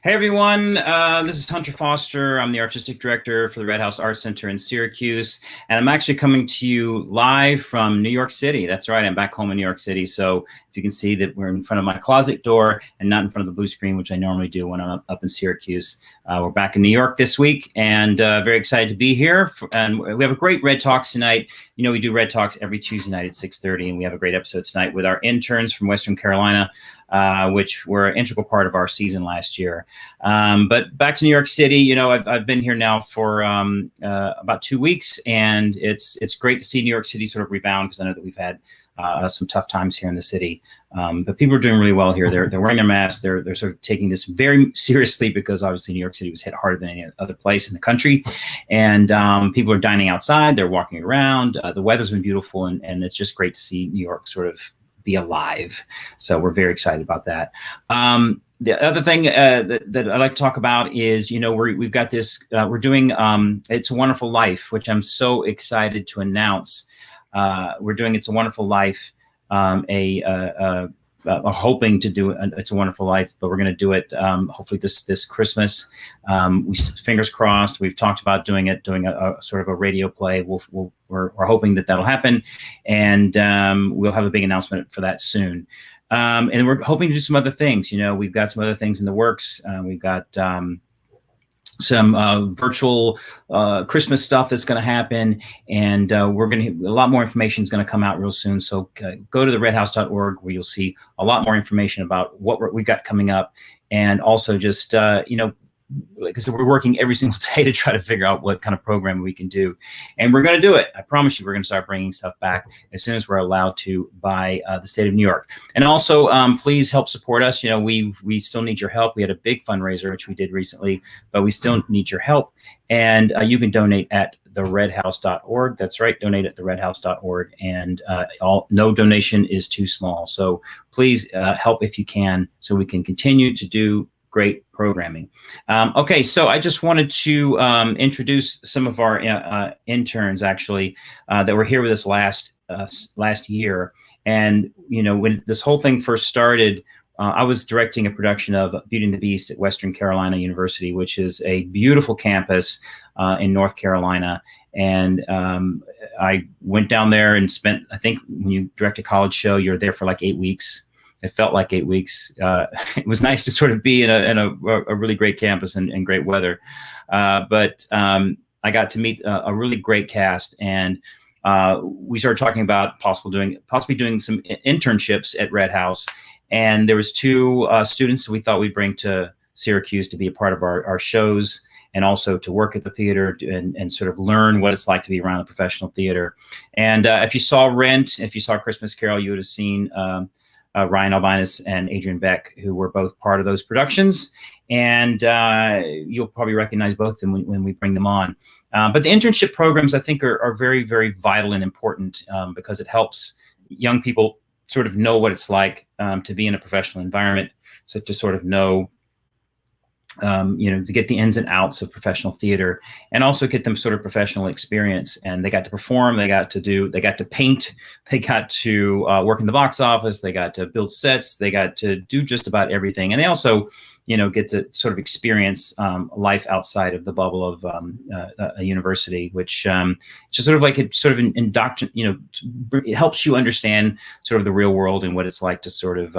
Hey everyone, this is Hunter Foster. I'm the artistic director for the Redhouse Art Center in Syracuse, and I'm actually coming to you live from New York City. That's right, I'm back home in New York City. So if you can see that we're in front of my closet door and not in front of the blue screen, which I normally do when I'm up in Syracuse. We're back in New York this week, and very excited to be here. And we have a great Red Talks tonight. You know, we do Red Talks every Tuesday night at 6:30, and we have a great episode tonight with our interns from Western Carolina, which were an integral part of our season last year. But back to New York City, you know, I've been here now for about 2 weeks, and it's great to see New York City sort of rebound, because I know that we've had some tough times here in the city. But people are doing really well here. They're wearing their masks. They're sort of taking this very seriously, because obviously New York City was hit harder than any other place in the country. And people are dining outside. They're walking around. The weather's been beautiful, and it's just great to see New York sort of be alive. So we're very excited about that. The other thing that I'd like to talk about is, you know, we've got this, we're doing It's a Wonderful Life, which I'm so excited to announce. We're doing It's a Wonderful Life, hoping to do It's a Wonderful Life, but we're going to do it hopefully this Christmas. Fingers crossed. We've talked about doing a sort of a radio play. We're hoping that that'll happen, and we'll have a big announcement for that soon. And we're hoping to do some other things. You know, we've got some other things in the works. We've got some virtual Christmas stuff that's going to happen, and we're going to a lot more information is going to come out real soon. So go to the redhouse.org, where you'll see a lot more information about what we've got coming up, and also just you know, like I said, we're working every single day to try to figure out what kind of program we can do, and we're going to do it. I promise you, we're going to start bringing stuff back as soon as we're allowed to by the state of New York. And also, please help support us. You know, we still need your help. We had a big fundraiser, which we did recently, but we still need your help. And you can donate at theredhouse.org. That's right, donate at theredhouse.org. And no donation is too small. So please help if you can, so we can continue to do great programming. Okay, so I just wanted to introduce some of our interns, actually, that were here with us last year. And you know, when this whole thing first started, I was directing a production of Beauty and the Beast at Western Carolina University, which is a beautiful campus in North Carolina. And I went down there and spent, I think when you direct a college show, you're there for like 8 weeks. It felt like 8 weeks. It was nice to sort of be in a really great campus and great weather. But I got to meet a really great cast, and we started talking about possibly doing some internships at Redhouse. And there was 2 students that we thought we'd bring to Syracuse to be a part of our shows, and also to work at the theater and sort of learn what it's like to be around the professional theater. And if you saw Rent, if you saw Christmas Carol, you would have seen Ryan Albinus and Adrian Beck, who were both part of those productions. And you'll probably recognize both of them when we bring them on. But the internship programs, I think, are very, very vital and important, because it helps young people sort of know what it's like to be in a professional environment. So to sort of know, you know, to get the ins and outs of professional theater, and also get them sort of professional experience. And they got to perform, they got to paint, they got to work in the box office, they got to build sets, they got to do just about everything. And they also, you know, get to sort of experience life outside of the bubble of a university, which just sort of like it sort of you know, it helps you understand sort of the real world and what it's like to sort of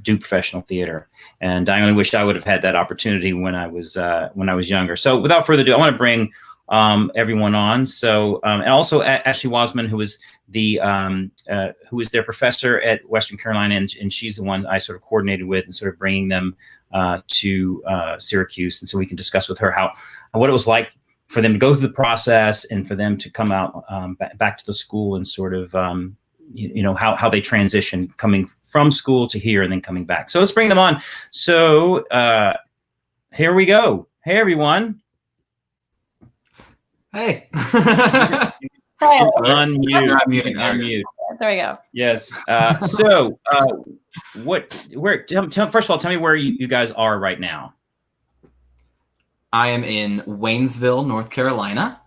do professional theater. And I only wish I would have had that opportunity when I was younger. So without further ado, I want to bring everyone on. So and also Ashley Wasman, who is their professor at Western Carolina, and she's the one I sort of coordinated with and sort of bringing them to Syracuse, and so we can discuss with her what it was like for them to go through the process, and for them to come out back to the school, and sort of you know, how they transition coming from school to here and then coming back. So let's bring them on. So here we go. Hey everyone. Hey. Hi. Unmute. There we go. Yes. So first of all, tell me where you guys are right now. I am in Waynesville, North Carolina.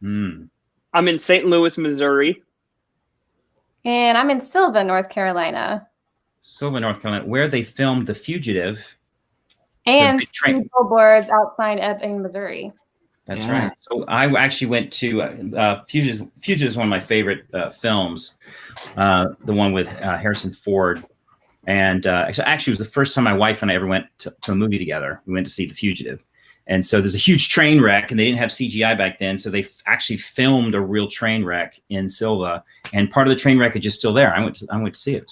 I'm in St. Louis, Missouri. And I'm in Sylva, North Carolina. Sylva, North Carolina, where they filmed The Fugitive. And big train. two billboards outside Ebbing, Missouri. That's Yeah. right. So I actually went to Fugitive. Fugitive is one of my favorite films. The one with Harrison Ford. And actually, it was the first time my wife and I ever went to a movie together. We went to see The Fugitive. And so there's a huge train wreck, and they didn't have CGI back then. So they actually filmed a real train wreck in Silva. And part of the train wreckage is still there. I went to see it.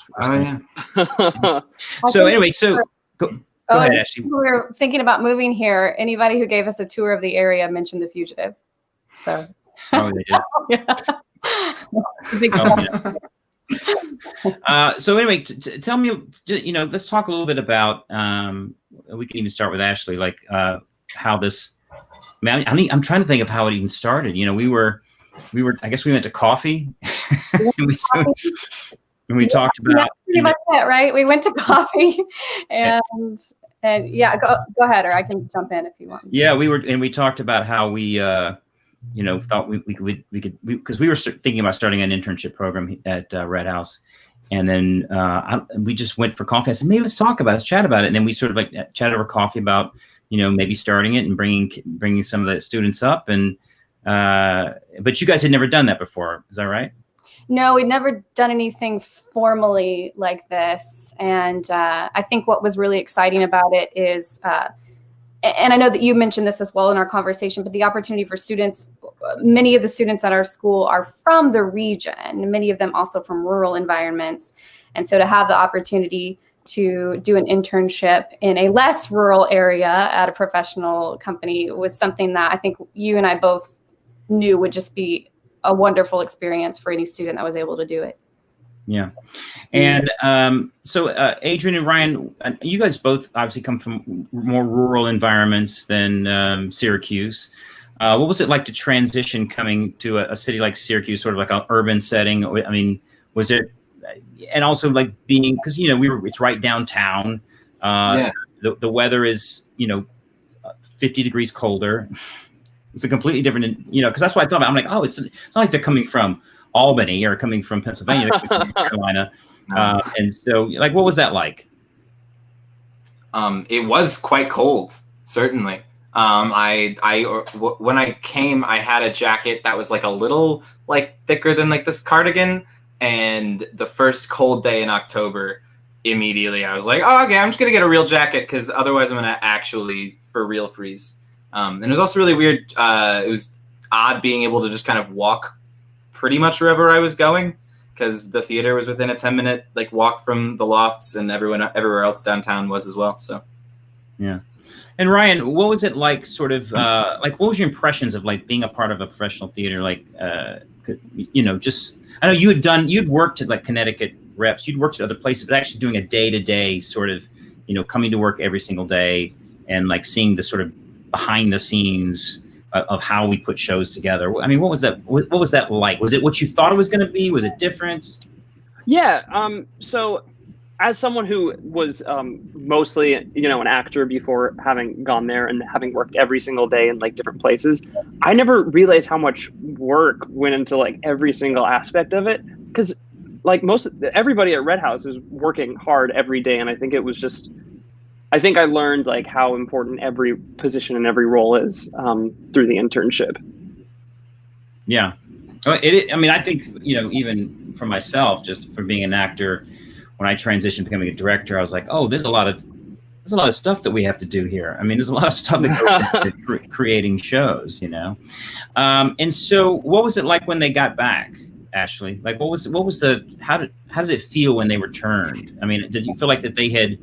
So anyway, go ahead, Ashley. We were thinking about moving here. Anybody who gave us a tour of the area mentioned The Fugitive. So. Oh, they did. Yeah. So anyway, tell me, let's talk a little bit about. We can even start with Ashley, like how this. I'm trying to think of how it even started. We were. I guess we went to coffee, and we talked about. That's pretty much it, right? We went to coffee, and yeah, go ahead, or I can jump in if you want. Yeah, we talked about how we. Thought we could because we were thinking about starting an internship program at Redhouse, and then we just went for coffee. I said, maybe let's talk about it, let's chat about it, and then we sort of like chatted over coffee about maybe starting it and bringing some of the students up, and but you guys had never done that before, is that right? No, we'd never done anything formally like this, and I think what was really exciting about it is. And I know that you mentioned this as well in our conversation, but the opportunity for students, many of the students at our school are from the region, many of them also from rural environments. And so to have the opportunity to do an internship in a less rural area at a professional company was something that I think you and I both knew would just be a wonderful experience for any student that was able to do it. Yeah. And so Adrian and Ryan, you guys both obviously come from more rural environments than Syracuse. What was it like to transition coming to a city like Syracuse, sort of like an urban setting? I mean, was it, and also like being, because, it's right downtown. The weather is, 50 degrees colder. It's a completely different, because that's what I thought about. I'm like, oh, it's not like they're coming from Albany or coming from Pennsylvania, they're coming from North Carolina. And so, like, what was that like? It was quite cold, certainly. When I came, I had a jacket that was like a little like thicker than like this cardigan. And the first cold day in October, immediately I was like, oh, okay, I'm just gonna get a real jacket because otherwise I'm gonna actually for real freeze. And it was also really weird. It was odd being able to just kind of walk pretty much wherever I was going because the theater was within a 10-minute like walk from the lofts, and everywhere else downtown was as well. So, yeah. And Ryan, what was it like? Sort of like, what was your impressions of like being a part of a professional theater? Like, just I know you'd worked at like Connecticut Reps, you'd worked at other places, but actually doing a day-to-day sort of, coming to work every single day and like seeing the sort of behind the scenes of how we put shows together. I mean, what was that? What was that like? Was it what you thought it was going to be? Was it different? Yeah. So as someone who was mostly, an actor before having gone there and having worked every single day in like different places, I never realized how much work went into like every single aspect of it. Because like everybody at Redhouse is working hard every day. And I think it was just, I think I learned like how important every position and every role is through the internship. Yeah. I mean, I think, even for myself, just for being an actor, when I transitioned to becoming a director, I was like, oh, there's a lot of stuff that we have to do here. I mean, there's a lot of stuff that goes into creating shows, And so what was it like when they got back, Ashley? Like, how did it feel when they returned? I mean, did you feel like that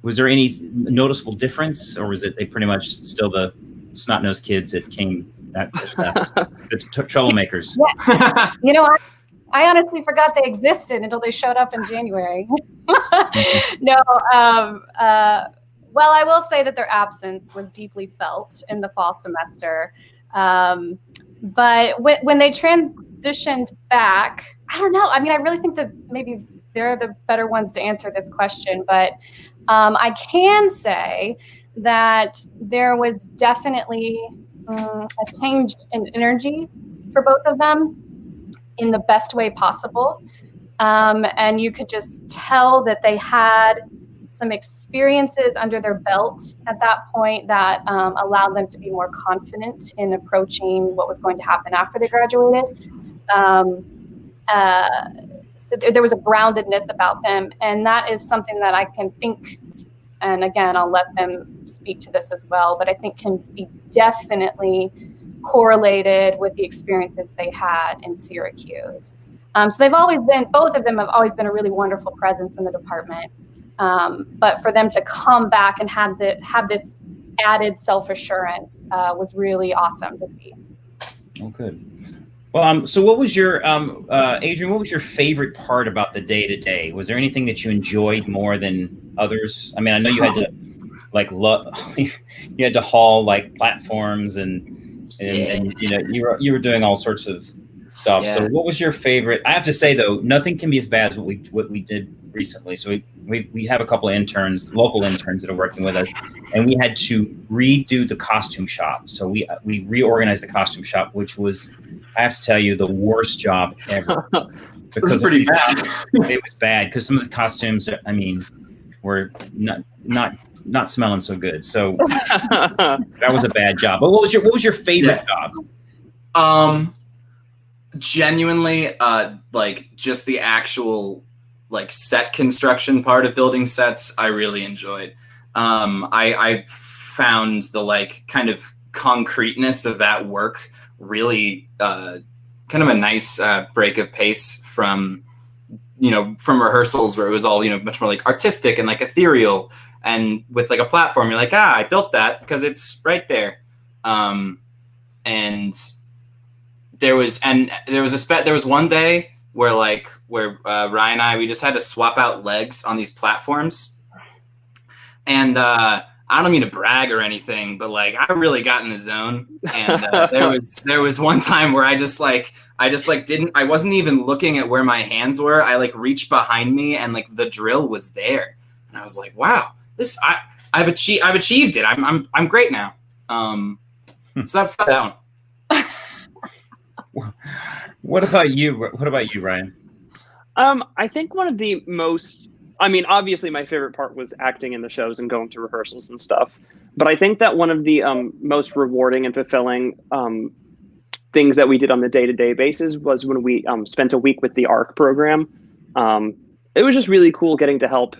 was there any noticeable difference, or was it they pretty much still the snot-nosed kids that came back, the troublemakers? Yeah. I honestly forgot they existed until they showed up in January. No, well, I will say that their absence was deeply felt in the fall semester. But when they transitioned back, I don't know. I mean, I really think that maybe they're the better ones to answer this question, but I can say that there was definitely a change in energy for both of them in the best way possible. And you could just tell that they had some experiences under their belt at that point that allowed them to be more confident in approaching what was going to happen after they graduated. So there was a groundedness about them, and that is something that I can think, and again, I'll let them speak to this as well, but I think can be definitely correlated with the experiences they had in Syracuse. So they've always been, both of them have always been a really wonderful presence in the department. But for them to come back and have this added self-assurance was really awesome to see. Oh, good. Well, so what was your, Adrian, what was your favorite part about the day-to-day? Was there anything that you enjoyed more than others? I mean, I know you had to you had to haul like platforms and you know, you were doing all sorts of stuff. Yeah. So what was your favorite? I have to say though, nothing can be as bad as what we did recently. So we have a couple of interns, local interns that are working with us, and we had to redo the costume shop. So we reorganized the costume shop, which was, I have to tell you, the worst job ever. It was pretty bad. It was bad because some of the costumes, I mean, were not smelling so good. So that was a bad job. But what was your favorite job? Genuinely, like just the actual like set construction part of building sets, I really enjoyed. I found the like kind of concreteness of that work really kind of a nice break of pace from rehearsals where it was all, much more like artistic and like ethereal, and with like a platform, you're like, I built that because it's right there. And there was one day where Ryan and I, we just had to swap out legs on these platforms. And I don't mean to brag or anything, but like I really got in the zone. And there was one time where I wasn't even looking at where my hands were. I like reached behind me and like the drill was there. And I was like, wow, I've achieved it. I'm great now. So that's that one. What about you? What about you, Ryan? I think one of the most, I mean, obviously my favorite part was acting in the shows and going to rehearsals and stuff. But I think that one of the most rewarding and fulfilling things that we did on the day-to-day basis was when we spent a week with the ARC program. It was just really cool getting to help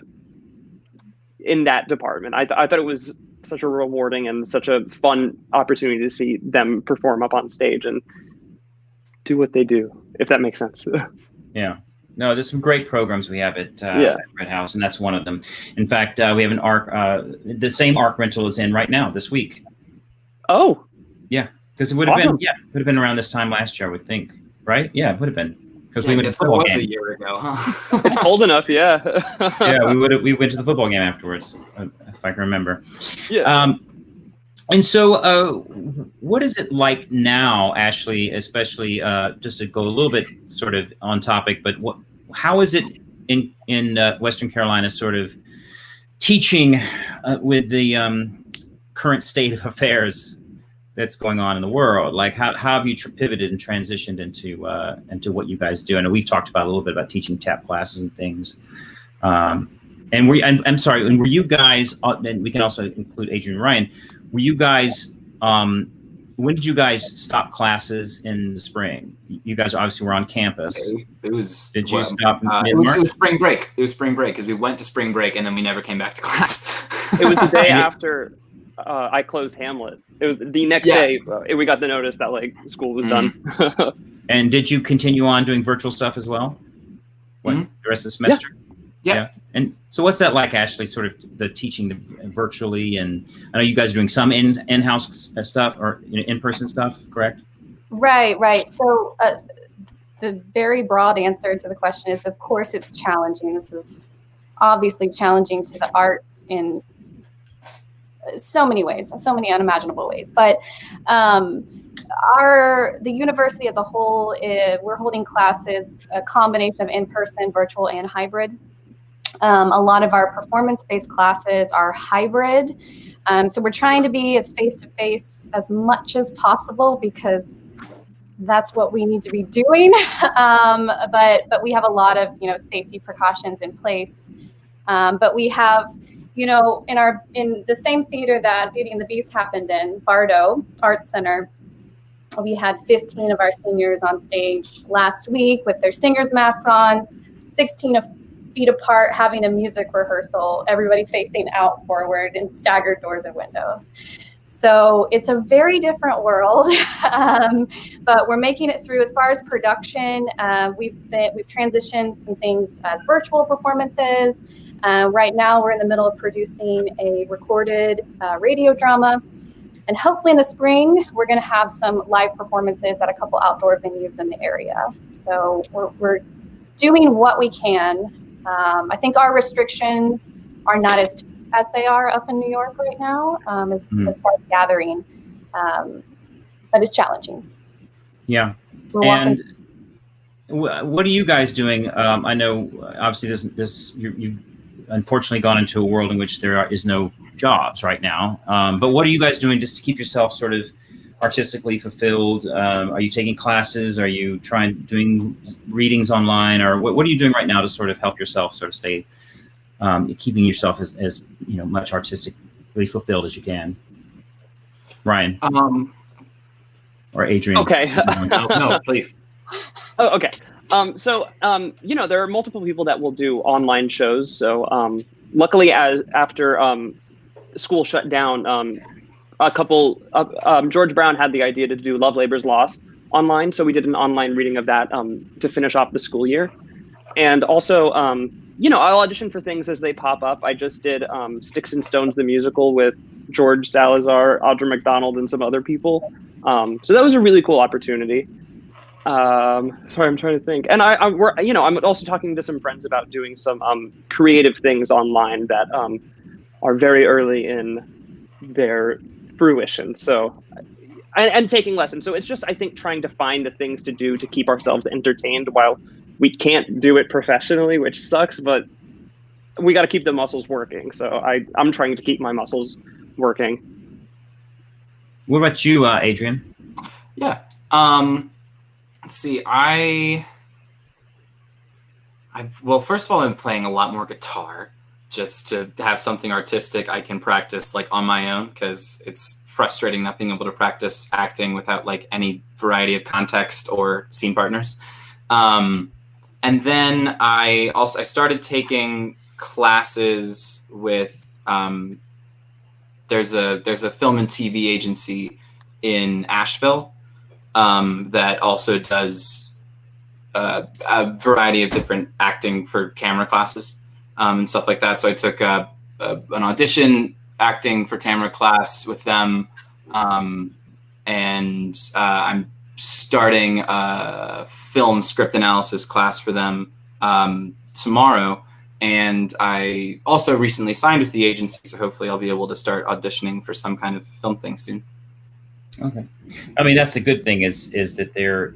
in that department. I thought it was such a rewarding and such a fun opportunity to see them perform up on stage and do what they do, if that makes sense. Yeah. No, there's some great programs we have at Redhouse, and that's one of them. In fact, we have an ARC, the same ARC rental is in right now this week. Oh. Yeah, because it would have been around this time last year, I would think, right? Yeah, it would have been. Because we went to the football game. A year ago, huh? It's cold enough, yeah. Yeah, we went to the football game afterwards, if I can remember. Yeah. And so, what is it like now, Ashley? Especially just to go a little bit sort of on topic, but how is it in Western Carolina, sort of teaching with the current state of affairs that's going on in the world? Like, how have you pivoted and transitioned into what you guys do? I know we've talked about a little bit about teaching tap classes and things. And I'm sorry, and were you guys? And we can also include Adrian and Ryan. Were you guys? When did you guys stop classes in the spring? You guys obviously were on campus. It was. Did you stop in mid-March? It was spring break. It was spring break because we went to spring break and then we never came back to class. It was the day after I closed Hamlet. It was the next day we got the notice that like school was done. And did you continue on doing virtual stuff as well? The rest of the semester? Yeah. And so what's that like, Ashley, sort of the teaching virtually? And I know you guys are doing some in-house stuff or in-person stuff, correct? Right. So the very broad answer to the question is, of course, it's challenging. This is obviously challenging to the arts in so many ways, so many unimaginable ways. But the university as a whole, we're holding classes, a combination of in-person, virtual, and hybrid. A lot of our performance-based classes are hybrid. So we're trying to be as face-to-face as much as possible because that's what we need to be doing. But we have a lot of safety precautions in place But we have, you know, in the same theater that Beauty and the Beast happened in, Bardo Arts Center, we had 15 of our seniors on stage last week with their singers masks on, 16 feet apart, having a music rehearsal, everybody facing out forward in staggered doors and windows. So it's a very different world, but we're making it through. As far as production, we've transitioned some things as virtual performances. Right now, we're in the middle of producing a recorded radio drama. And hopefully in the spring, we're going to have some live performances at a couple outdoor venues in the area. So we're doing what we can. I think our restrictions are not as they are up in New York right now, as far as gathering, but it's challenging. Yeah. And what are you guys doing? I know obviously you've unfortunately gone into a world in which there is no jobs right now. But what are you guys doing just to keep yourself sort of artistically fulfilled? Are you taking classes? Are you doing readings online, or what are you doing right now to sort of help yourself sort of stay keeping yourself as you know, much artistically fulfilled as you can? Ryan or Adrian? Okay. No, please. Oh, okay. So you know, there are multiple people that will do online shows. So luckily, after school shut down, a couple George Brown had the idea to do Love Labor's Lost online. So we did an online reading of that to finish off the school year. And also, you know, I'll audition for things as they pop up. I just did Sticks and Stones, the musical, with George Salazar, Audra McDonald, and some other people. So that was a really cool opportunity. Sorry, I'm trying to think. And I'm also talking to some friends about doing some creative things online that are very early in their fruition. So, and taking lessons. So it's just, I think, trying to find the things to do to keep ourselves entertained while we can't do it professionally, which sucks, but we got to keep the muscles working. So I'm trying to keep my muscles working. What about you, Adrian? Yeah. Let's see. Well, first of all, I'm playing a lot more guitar just to have something artistic I can practice like on my own, because it's frustrating not being able to practice acting without like any variety of context or scene partners. And then I started taking classes with there's a film and TV agency in Asheville that also does a variety of different acting for camera classes and stuff like that. So I took an audition acting for camera class with them, and I'm starting a film script analysis class for them tomorrow. And I also recently signed with the agency, so hopefully I'll be able to start auditioning for some kind of film thing soon. Okay. I mean, that's the good thing is that there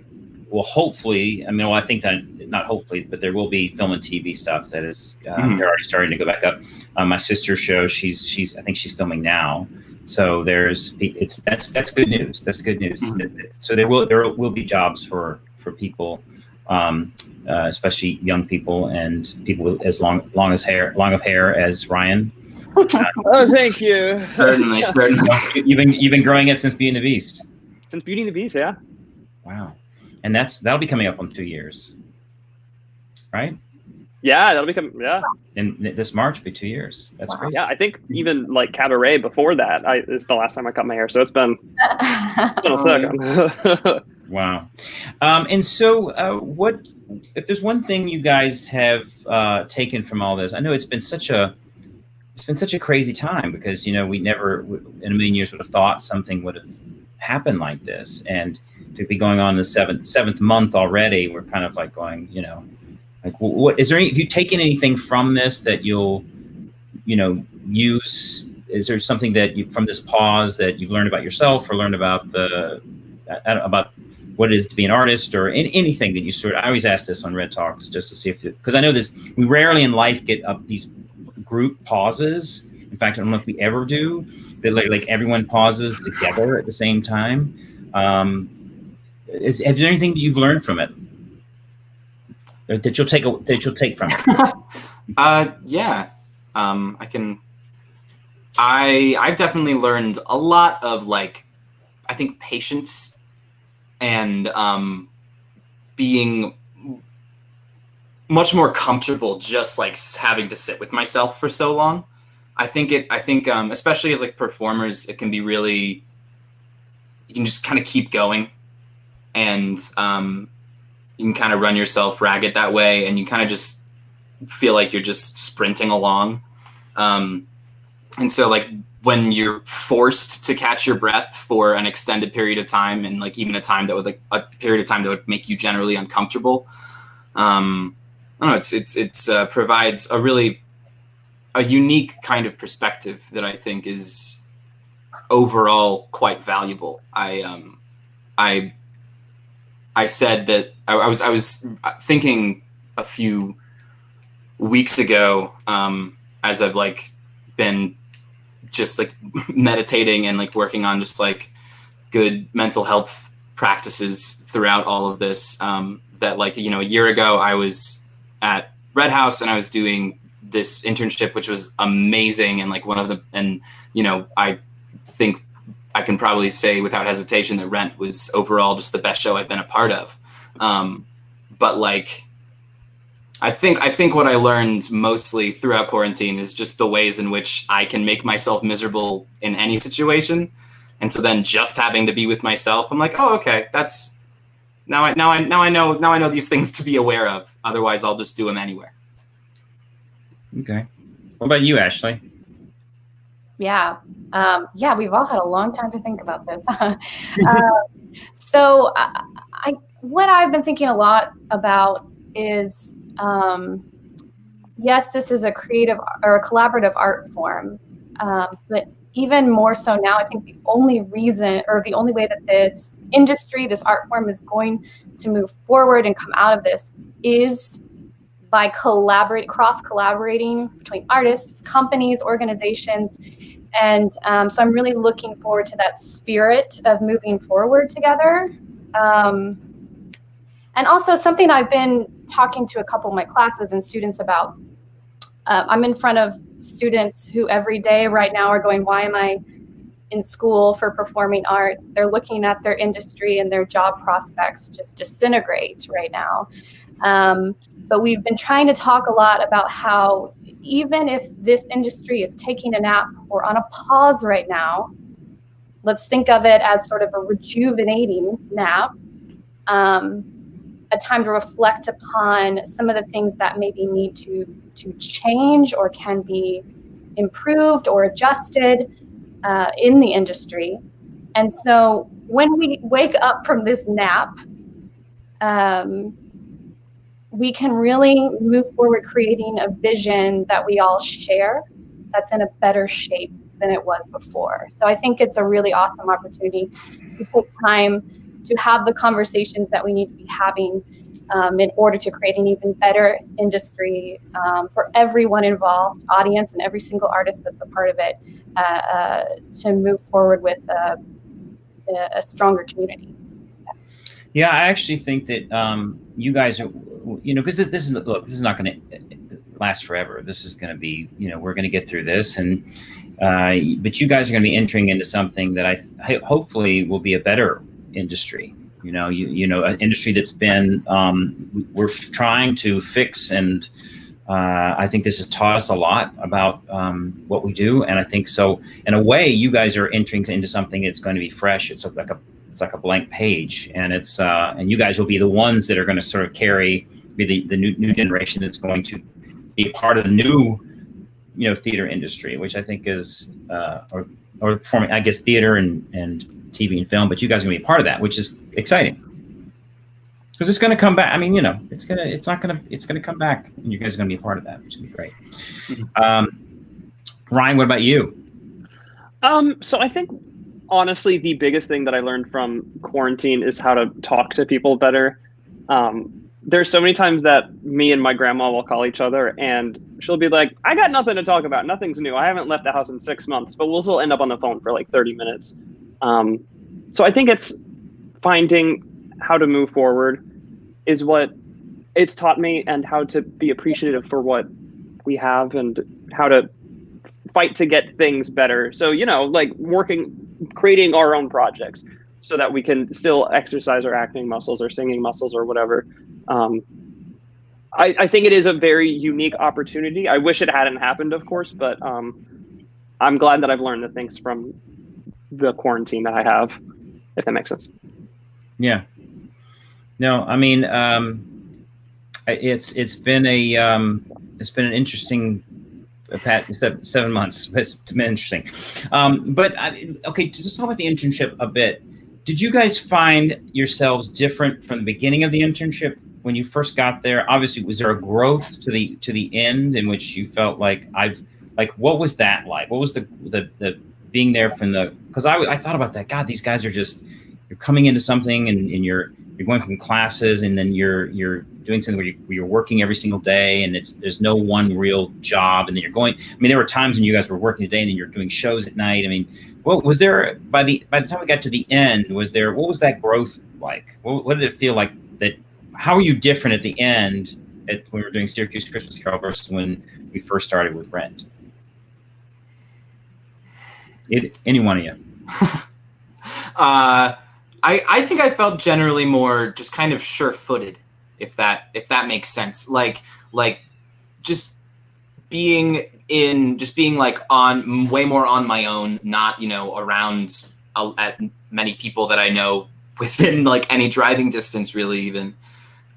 will hopefully, I mean, well, I think that not hopefully, but there will be film and TV stuff that is, they're already starting to go back up. My sister's show, I think she's filming now. So that's good news. That's good news. So there will be jobs for people, especially young people and people with as long of hair as Ryan. Oh, thank you. Certainly. You've been growing it since Beauty and the Beast. Since Beauty and the Beast, yeah. Wow, and that'll be coming up in 2 years, right? Yeah, that'll become And this March will be 2 years. That's crazy. Yeah, I think even like Cabaret before that is the last time I cut my hair, so it's been a second. Wow. And so, what if there's one thing you guys have taken from all this? I know it's been such a crazy time because, you know, we never in a million years would have thought something would have happened like this, and to be going on the seventh month already, we're kind of like going, you know, like what is there? Have you taken anything from this that you'll, you know, use? Is there something that from this pause that you've learned about yourself or learned about about what it is to be an artist, or anything that you sort of? I always ask this on REDTalks just to see if, because I know we rarely in life get up these group pauses. In fact, I don't know if we ever do that. Like everyone pauses together at the same time. Is there anything that you've learned from it that you'll take from it? Yeah. I've definitely learned a lot of like, I think patience and being much more comfortable just like having to sit with myself for so long. I think especially as like performers, it can be really, you can just kind of keep going, and you can kind of run yourself ragged that way, and you kind of just feel like you're just sprinting along. And so like when you're forced to catch your breath for an extended period of time, and like even a period of time that would make you generally uncomfortable, I don't know, it's provides a unique kind of perspective that I think is overall quite valuable. I said that I was thinking a few weeks ago, as I've like been just like meditating and like working on just like good mental health practices throughout all of this, that like, you know, a year ago I was at Redhouse and I was doing this internship, which was amazing. And like you know, I think I can probably say without hesitation that Rent was overall just the best show I've been a part of. But like, I think what I learned mostly throughout quarantine is just the ways in which I can make myself miserable in any situation. And so then just having to be with myself, I'm like, oh, okay, that's now I know these things to be aware of. Otherwise I'll just do them anywhere. Okay. What about you, Ashley? Yeah. Yeah, we've all had a long time to think about this. So what I've been thinking a lot about is, yes, this is a creative or a collaborative art form, but even more so now, I think the only reason or the only way that this industry, this art form is going to move forward and come out of this is by cross-collaborating between artists, companies, organizations. And so I'm really looking forward to that spirit of moving forward together. And also something I've been talking to a couple of my classes and students about. I'm in front of students who every day right now are going, why am I in school for performing arts? They're looking at their industry and their job prospects just disintegrate right now. But we've been trying to talk a lot about how even if this industry is taking a nap or on a pause right now, let's think of it as sort of a rejuvenating nap, a time to reflect upon some of the things that maybe need to change or can be improved or adjusted in the industry. And so when we wake up from this nap, we can really move forward creating a vision that we all share that's in a better shape than it was before. So I think it's a really awesome opportunity to take time to have the conversations that we need to be having in order to create an even better industry for everyone involved, audience, and every single artist that's a part of it, to move forward with a stronger community. Yeah, I actually think that you guys are, you know, because this is not going to last forever. This is going to be, you know, we're going to get through this, and but you guys are going to be entering into something that I hopefully will be a better industry. You know, an industry that's been we're trying to fix, and I think this has taught us a lot about what we do, and I think so. In a way, you guys are entering into something that's going to be fresh. It's like a blank page, and it's and you guys will be the ones that are going to sort of be the new generation that's going to be a part of the new, you know, theater industry, which I think is or performing, I guess, theater and TV and film, but you guys are going to be a part of that, which is exciting because it's going to come back. I mean, you know, it's going to come back, and you guys are going to be a part of that, which is going to be great. Ryan, what about you? So I think honestly, the biggest thing that I learned from quarantine is how to talk to people better. There's so many times that me and my grandma will call each other and she'll be like, I got nothing to talk about. Nothing's new. I haven't left the house in 6 months, but we'll still end up on the phone for like 30 minutes. So I think it's finding how to move forward is what it's taught me, and how to be appreciative for what we have and how to fight to get things better. So, like creating our own projects so that we can still exercise our acting muscles or singing muscles or whatever. I think it is a very unique opportunity. I wish it hadn't happened, of course, but I'm glad that I've learned the things from the quarantine that I have, if that makes sense. Yeah. No, I mean, it's been an interesting 7 months. It's been interesting. But okay, to just talk about the internship a bit. Did you guys find yourselves different from the beginning of the internship when you first got there? Obviously, was there a growth to the end in which you felt like what was that like? What was the being there from the, because I thought about that. God, these guys are just, you're coming into something and you're going from classes and then you're doing something where you're working every single day and there's no one real job, and then you're going. I mean, there were times when you guys were working the day and then you're doing shows at night. I mean, what was there by the time we got to the end? What was that growth like? What did it feel like? That how are you different at the end when we were doing Syracuse Christmas Carol versus when we first started with Rent? Any one of you? I think I felt generally more just kind of sure-footed, if that makes sense. Like just being like on way more on my own, not around at many people that I know within like any driving distance, really even.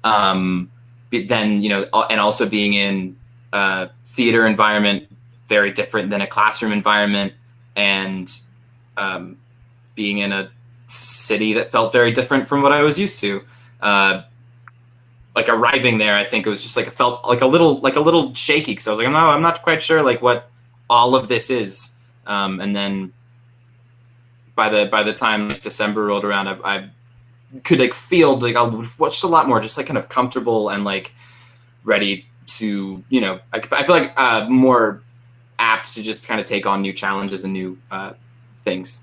But then and also being in a theater environment, very different than a classroom environment, and being in a city that felt very different from what I was used to. Like arriving there, I think it was just like, it felt like a little shaky, because I was like, no, I'm not quite sure like what all of this is. And then by the time like December rolled around, I could like feel like I was a lot more just like kind of comfortable and like ready to, I feel like more apt to just kind of take on new challenges and new things.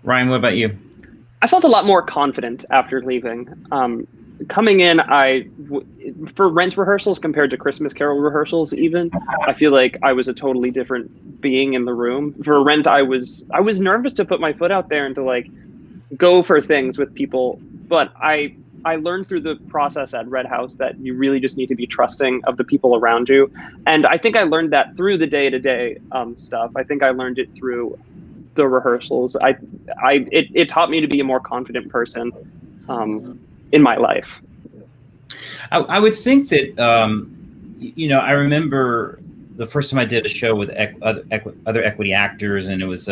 Ryan, what about you? I felt a lot more confident after leaving. Coming in, for Rent rehearsals compared to Christmas Carol rehearsals, even, I feel like I was a totally different being in the room. For Rent, I was nervous to put my foot out there and to like go for things with people, but I learned through the process at Redhouse that you really just need to be trusting of the people around you, and I think I learned that through the day-to-day stuff. I think I learned it through the rehearsals. It taught me to be a more confident person in my life. I would think that I remember the first time I did a show with other equity actors, and I was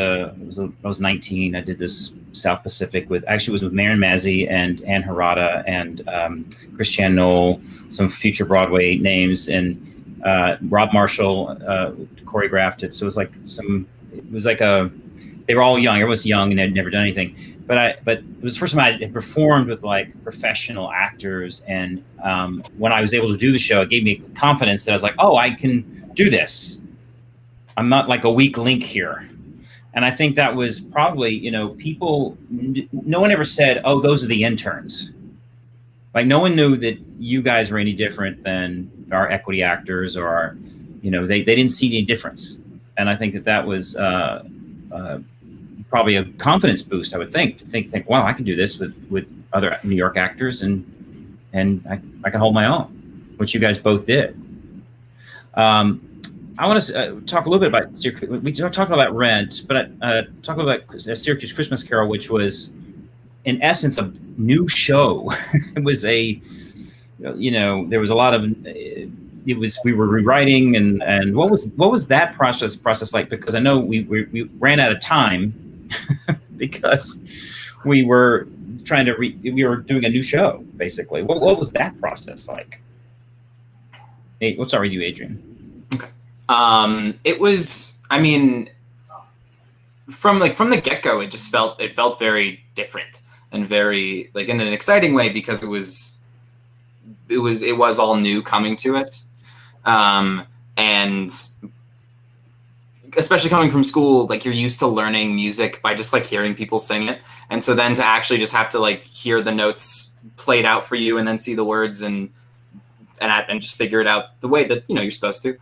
19. I did this South Pacific it was with Maren Mazzi and Ann Harada and Christiane Knoll, some future Broadway names, and Rob Marshall choreographed it. So it was like they were all young. Everyone was young and they'd never done anything. But it was the first time I had performed with like professional actors, and when I was able to do the show, it gave me confidence that I was like, oh, I can do this. I'm not like a weak link here. And I think that was probably, people, no one ever said, oh, those are the interns. Like no one knew that you guys were any different than our equity actors or our, they didn't see any difference. And I think that was probably a confidence boost, I would think, to think, wow, I can do this with other New York actors, and I can hold my own, which you guys both did. I want to talk a little bit about Syracuse. We talked about Rent, but talk about Syracuse Christmas Carol, which was in essence a new show. It was there was a lot of we were rewriting, and what was that process like? Because I know we ran out of time because we were we were doing a new show basically. What was that process like? Hey, what's up with you, Adrian? Okay. It was, I mean, from the get-go, it felt very different and very like in an exciting way, because it was all new coming to us. And especially coming from school, like you're used to learning music by just like hearing people sing it. And so then to actually just have to like hear the notes played out for you and then see the words and and just figure it out the way that you're supposed to,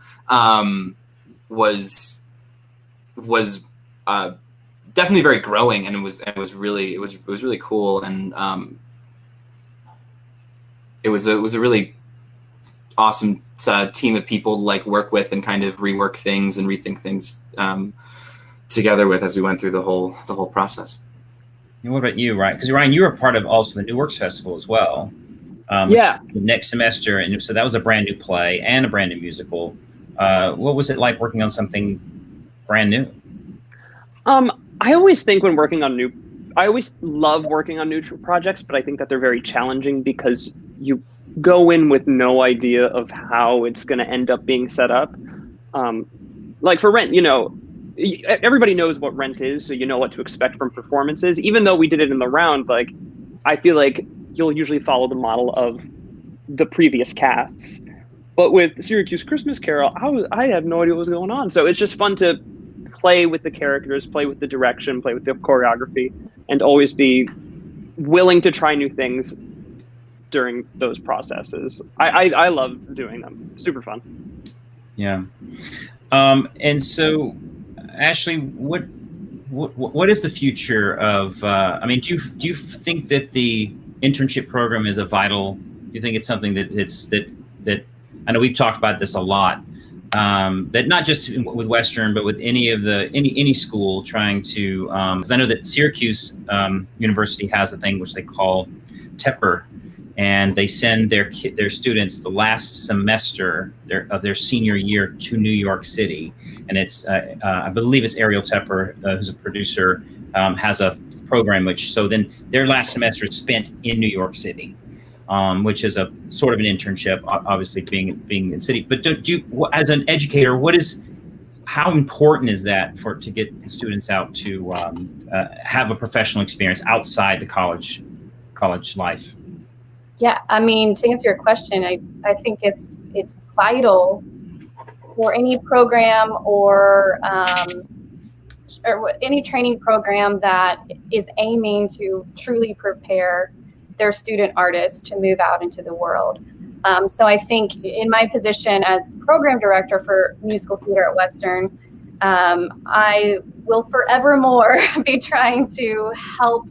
was definitely very growing, and it was really cool, and it was a really awesome team of people to like work with and kind of rework things and rethink things together with as we went through the whole process. And what about you, Ryan? Because Ryan, you were part of also the New Works Festival as well. Yeah. The next semester, and so that was a brand new play and a brand new musical. What was it like working on something brand new? I always think when working on I always love working on new projects, but I think that they're very challenging because you go in with no idea of how it's going to end up being set up. Like for Rent, everybody knows what Rent is, so you know what to expect from performances. Even though we did it in the round, like I feel like you'll usually follow the model of the previous casts. But with Syracuse Christmas Carol, I had no idea what was going on. So it's just fun to play with the characters, play with the direction, play with the choreography, and always be willing to try new things during those processes. I love doing them. Super fun. Yeah. And so, Ashley, what is the future of? I mean, do you think that the internship program is a vital? Do you think it's something that I know we've talked about this a lot. That not just with Western, but with any school trying to, because I know that Syracuse University has a thing which they call TEPR, and they send their students the last semester of their senior year to New York City, and it's I believe it's Ariel Tepper, who's a producer, has a program so then their last semester is spent in New York City. Which is a sort of an internship, obviously being in city. But do you, as an educator, how important is that to get the students out to have a professional experience outside the college life? Yeah, I mean, to answer your question, I think it's vital for any program or any training program that is aiming to truly prepare their student artists to move out into the world. So I think in my position as program director for musical theater at Western, I will forevermore be trying to help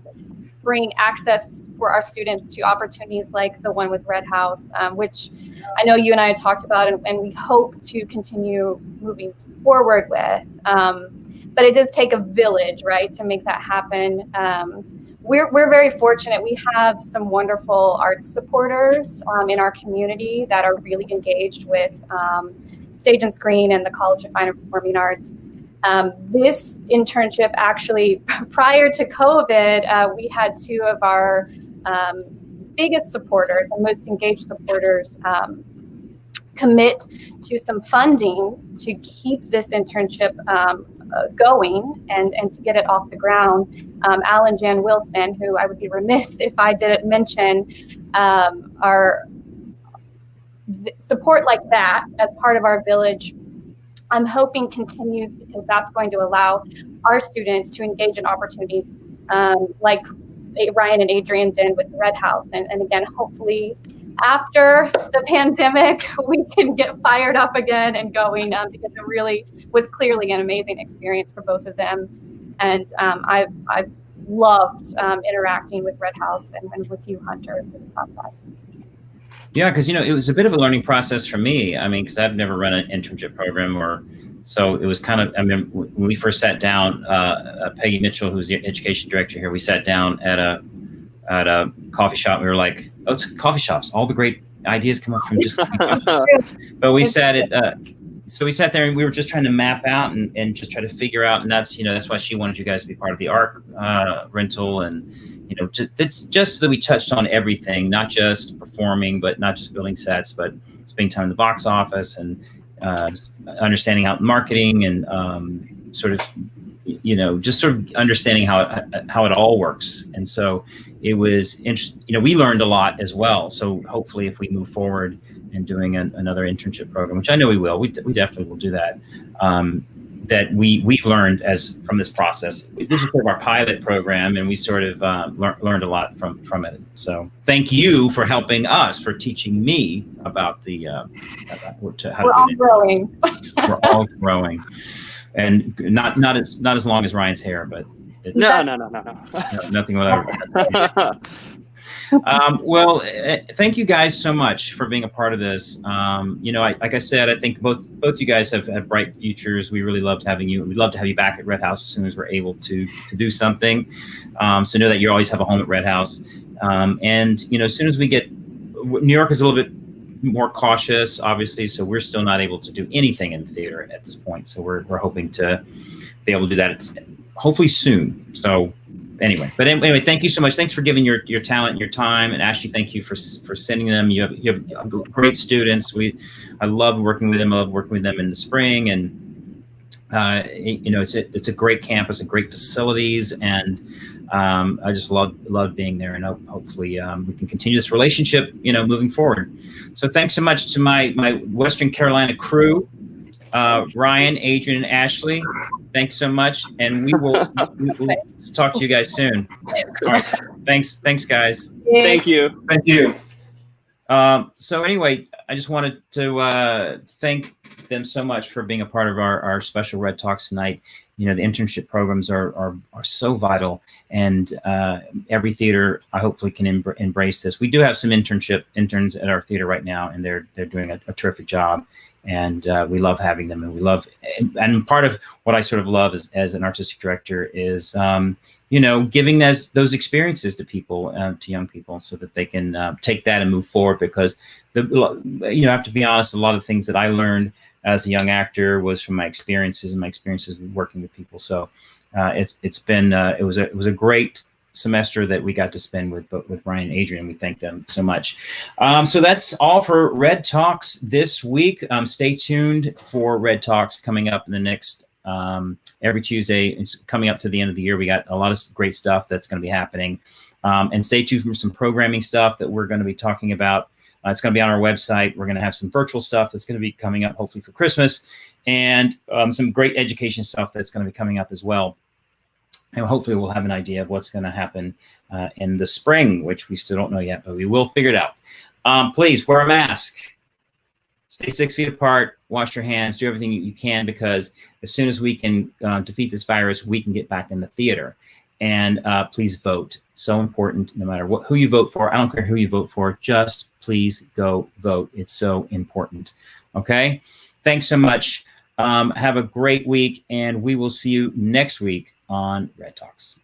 bring access for our students to opportunities like the one with Redhouse, which I know you and I had talked about and we hope to continue moving forward with. But it does take a village, right, to make that happen. We're very fortunate. We have some wonderful arts supporters in our community that are really engaged with Stage and Screen and the College of Fine and Performing Arts. This internship actually, prior to COVID, we had two of our biggest supporters and most engaged supporters commit to some funding to keep this internship going and to get it off the ground. Al and Jan Wilson, who I would be remiss if I didn't mention, our support like that as part of our village, I'm hoping continues because that's going to allow our students to engage in opportunities like Ryan and Adrian did with Redhouse. And again, hopefully after the pandemic, we can get fired up again and going because it really was clearly an amazing experience for both of them. And I've loved interacting with Redhouse and with you, Hunter, through the process. Yeah, because it was a bit of a learning process for me. I mean, because I've never run an internship program, so it was kind of. I mean, when we first sat down, Peggy Mitchell, who's the education director here, we sat down at a coffee shop. We were like, "Oh, it's coffee shops. All the great ideas come up from just." But we sat there and we were just trying to map out and just try to figure out. And that's why she wanted you guys to be part of the art rental and. It's just that we touched on everything, not just performing, but not just building sets, but spending time in the box office and understanding how marketing and just sort of understanding how it all works. And so it was interesting. We learned a lot as well. So hopefully, if we move forward in doing another internship program, which I know we will, we definitely will do that. that we've learned from this process. This is sort of our pilot program, and we sort of learned a lot from it. So thank you for helping us, for teaching me about how We're to all do it. growing. We're all growing, and not as long as Ryan's hair, but it's, No. nothing will ever. Well, thank you guys so much for being a part of this. Like I said, I think both you guys have bright futures. We really loved having you. We'd love to have you back at Redhouse as soon as we're able to do something. So know that you always have a home at Redhouse. And as soon as we get, New York is a little bit more cautious, obviously. So we're still not able to do anything in the theater at this point. So we're hoping to be able to do that. It's hopefully soon. So. Anyway, thank you so much. Thanks for giving your talent and your time. And Ashley, thank you for sending them. You have great students. I love working with them. I love working with them in the spring. And it's a great campus and great facilities. And I just love being there. And hopefully we can continue this relationship, moving forward. So thanks so much to my Western Carolina crew. Ryan, Adrian, and Ashley, thanks so much, and we will talk to you guys soon. All right, thanks, guys. Thank you. Thank you. So anyway, I just wanted to thank them so much for being a part of our special Red Talks tonight. The internship programs are so vital, and every theater hopefully can embrace this. We do have some interns at our theater right now, and they're doing a terrific job. And we love having them, and part of what I sort of love as an artistic director is, giving those experiences to people, to young people, so that they can take that and move forward. Because I have to be honest, a lot of things that I learned as a young actor was from my experiences working with people. So it was a great semester that we got to spend with Ryan and Adrian. We thank them so much. So that's all for Red Talks this week. Stay tuned for Red Talks coming up in the next every Tuesday. It's coming up to the end of the year. We got a lot of great stuff that's going to be happening. And stay tuned for some programming stuff that we're going to be talking about. It's going to be on our website. We're going to have some virtual stuff that's going to be coming up hopefully for Christmas, and some great education stuff that's going to be coming up as well. And hopefully we'll have an idea of what's going to happen in the spring, which we still don't know yet, but we will figure it out. Please wear a mask. Stay 6 feet apart. Wash your hands. Do everything you can, because as soon as we can defeat this virus, we can get back in the theater. And please vote. So important, no matter who you vote for. I don't care who you vote for. Just please go vote. It's so important. Okay? Thanks so much. Have a great week, and we will see you next week on Red Talks.